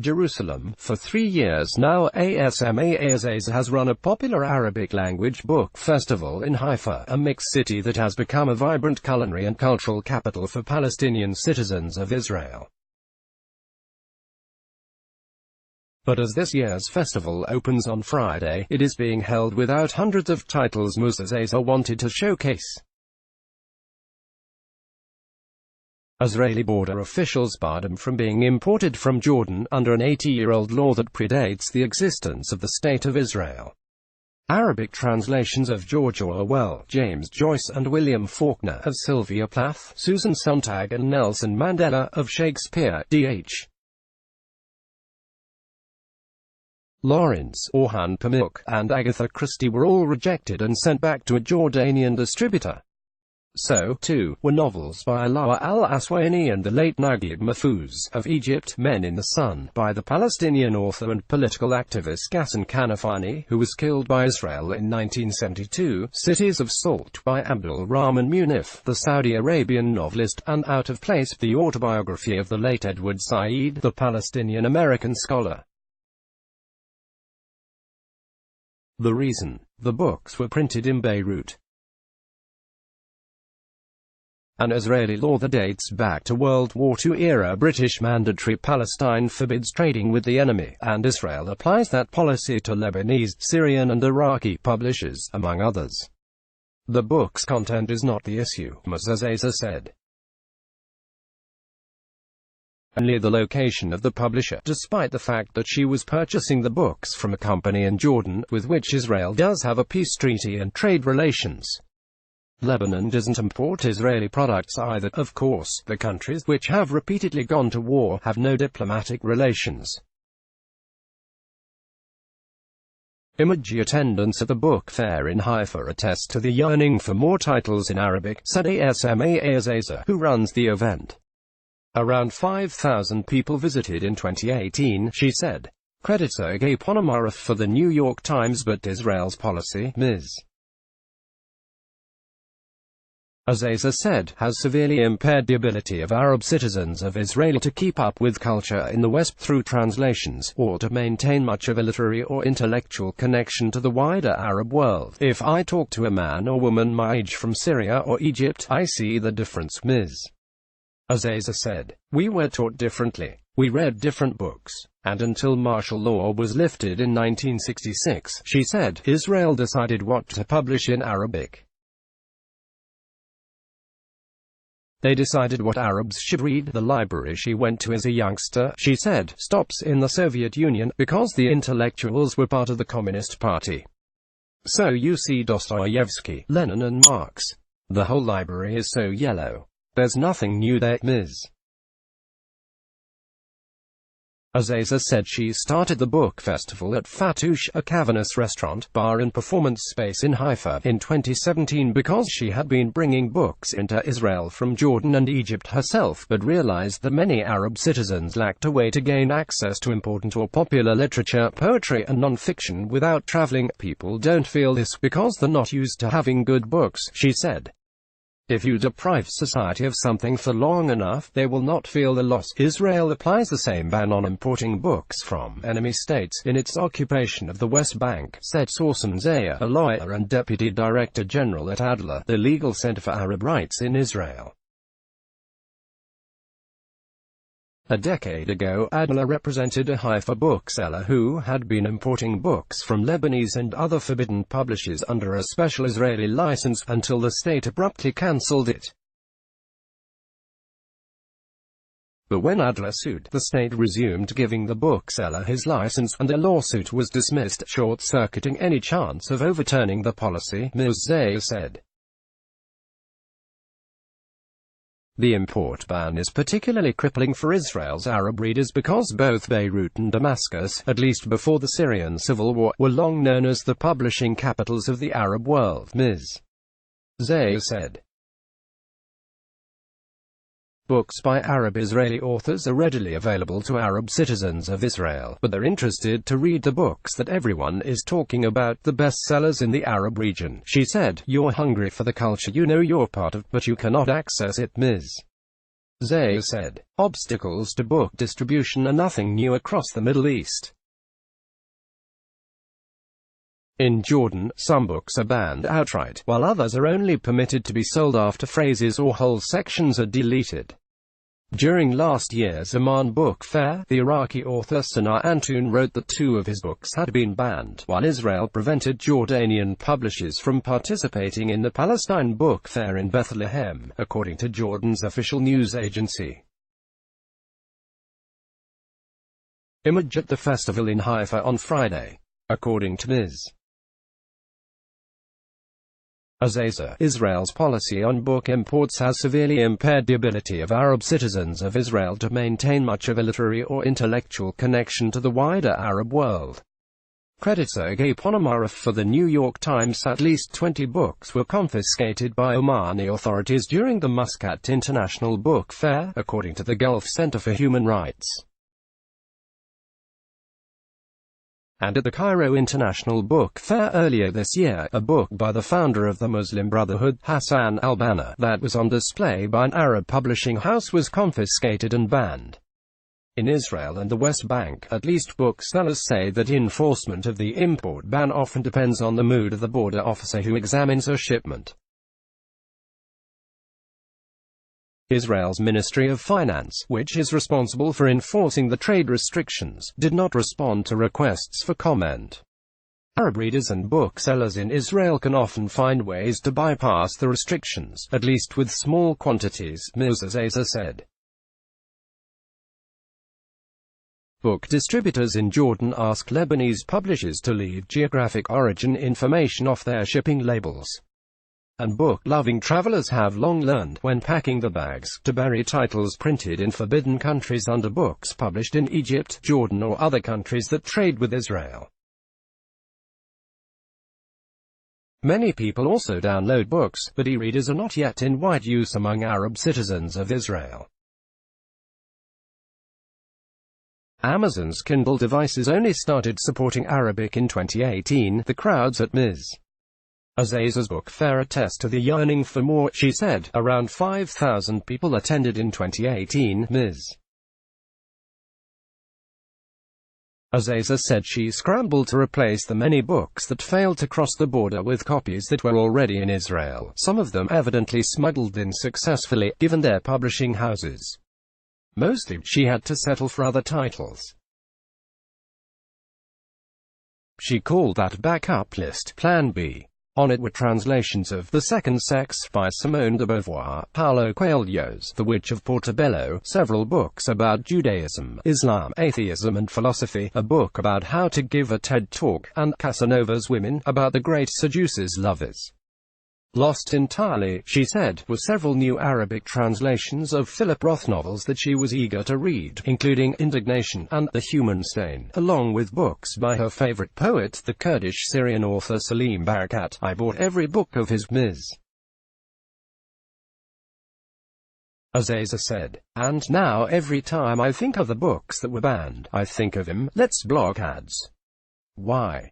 Jerusalem. For 3 years now, Asmaa Azaizeh has run a popular Arabic-language book festival in Haifa, a mixed city that has become a vibrant culinary and cultural capital for Palestinian citizens of Israel. But as this year's festival opens on Friday, it is being held without hundreds of titles Asmaa Azaizeh wanted to showcase. Israeli border officials barred them from being imported from Jordan under an 80-year-old law that predates the existence of the State of Israel. Arabic translations of George Orwell, James Joyce and William Faulkner, of Sylvia Plath, Susan Sontag and Nelson Mandela, of Shakespeare, D.H. Lawrence, Orhan Pamuk, and Agatha Christie were all rejected and sent back to a Jordanian distributor. So, too, were novels by Alaa al-Aswany and the late Naguib Mahfouz, of Egypt, Men in the Sun, by the Palestinian author and political activist Ghassan Kanafani, who was killed by Israel in 1972, Cities of Salt, by Abdul Rahman Munif, the Saudi Arabian novelist, and Out of Place, the autobiography of the late Edward Said, the Palestinian-American scholar. The reason: the books were printed in Beirut. An Israeli law that dates back to World War II-era British mandatory Palestine forbids trading with the enemy, and Israel applies that policy to Lebanese, Syrian and Iraqi publishers, among others. The book's content is not the issue, Asmaa Azaizeh said. Only the location of the publisher, despite the fact that she was purchasing the books from a company in Jordan, with which Israel does have a peace treaty and trade relations. Lebanon doesn't import Israeli products either. Of course, the countries which have repeatedly gone to war have no diplomatic relations. Image attendance at the book fair in Haifa attests to the yearning for more titles in Arabic, said Asmaa Azaizeh, who runs the event. Around 5,000 people visited in 2018, she said. Credits Sergei Ponomarev for the New York Times. But Israel's policy, Ms. Azaizeh said, has severely impaired the ability of Arab citizens of Israel to keep up with culture in the West through translations, or to maintain much of a literary or intellectual connection to the wider Arab world. If I talk to a man or woman my age from Syria or Egypt, I see the difference, Ms. Azaizeh said. We were taught differently. We read different books. And until martial law was lifted in 1966, she said, Israel decided what to publish in Arabic. They decided what Arabs should read. The library she went to as a youngster, she said, stops in the Soviet Union, because the intellectuals were part of the Communist Party. So you see Dostoevsky, Lenin and Marx. The whole library is so yellow. There's nothing new there, Ms. Azaizeh said she started the book festival at Fatouche, a cavernous restaurant, bar and performance space in Haifa, in 2017 because she had been bringing books into Israel from Jordan and Egypt herself, but realized that many Arab citizens lacked a way to gain access to important or popular literature, poetry and non-fiction without traveling. People don't feel this because they're not used to having good books, she said. If you deprive society of something for long enough, they will not feel the loss. Israel applies the same ban on importing books from enemy states in its occupation of the West Bank, said Sausan Zaya, a lawyer and deputy director general at Adler, the Legal Center for Arab Rights in Israel. A decade ago, Adler represented a Haifa bookseller who had been importing books from Lebanese and other forbidden publishers under a special Israeli license, until the state abruptly cancelled it. But when Adler sued, the state resumed giving the bookseller his license, and a lawsuit was dismissed, short-circuiting any chance of overturning the policy, Ms. Zaya said. The import ban is particularly crippling for Israel's Arab readers because both Beirut and Damascus, at least before the Syrian civil war, were long known as the publishing capitals of the Arab world, Ms. Zaya said. Books by Arab-Israeli authors are readily available to Arab citizens of Israel, but they're interested to read the books that everyone is talking about, the bestsellers in the Arab region, she said. You're hungry for the culture you know you're part of, but you cannot access it, Ms. Azaizeh said, obstacles to book distribution are nothing new across the Middle East. In Jordan, some books are banned outright, while others are only permitted to be sold after phrases or whole sections are deleted. During last year's Amman Book Fair, the Iraqi author Sanaa Antoun wrote that 2 of his books had been banned, while Israel prevented Jordanian publishers from participating in the Palestine Book Fair in Bethlehem, according to Jordan's official news agency. Image at the festival in Haifa on Friday. According to Ms. Azaizeh, Israel's policy on book imports has severely impaired the ability of Arab citizens of Israel to maintain much of a literary or intellectual connection to the wider Arab world. Credit Sergei Ponomarev for the New York Times. At least 20 books were confiscated by Omani authorities during the Muscat International Book Fair, according to the Gulf Center for Human Rights. And at the Cairo International Book Fair earlier this year, a book by the founder of the Muslim Brotherhood, Hassan al-Banna, that was on display by an Arab publishing house was confiscated and banned. In Israel and the West Bank, at least booksellers say that enforcement of the import ban often depends on the mood of the border officer who examines a shipment. Israel's Ministry of Finance, which is responsible for enforcing the trade restrictions, did not respond to requests for comment. Arab readers and booksellers in Israel can often find ways to bypass the restrictions, at least with small quantities, Ms. Azaizeh said. Book distributors in Jordan ask Lebanese publishers to leave geographic origin information off their shipping labels. And book-loving travelers have long learned, when packing the bags, to bury titles printed in forbidden countries under books published in Egypt, Jordan or other countries that trade with Israel. Many people also download books, but e-readers are not yet in wide use among Arab citizens of Israel. Amazon's Kindle devices only started supporting Arabic in 2018. The crowds at Ms. Azaizeh's book fair attest to the yearning for more, she said. Around 5,000 people attended in 2018, Ms. Azaizeh said she scrambled to replace the many books that failed to cross the border with copies that were already in Israel, some of them evidently smuggled in successfully, given their publishing houses. Mostly, she had to settle for other titles. She called that backup list Plan B. On it were translations of The Second Sex by Simone de Beauvoir, Paulo Coelho's The Witch of Portobello, several books about Judaism, Islam, atheism and philosophy, a book about how to give a TED Talk, and Casanova's Women, about the great seducer's lovers. Lost entirely, she said, were several new Arabic translations of Philip Roth novels that she was eager to read, including Indignation and The Human Stain, along with books by her favorite poet, the Kurdish Syrian author Salim Barakat. I bought every book of his, Ms. Azaizeh said. And now every time I think of the books that were banned, I think of him. Let's block ads. Why?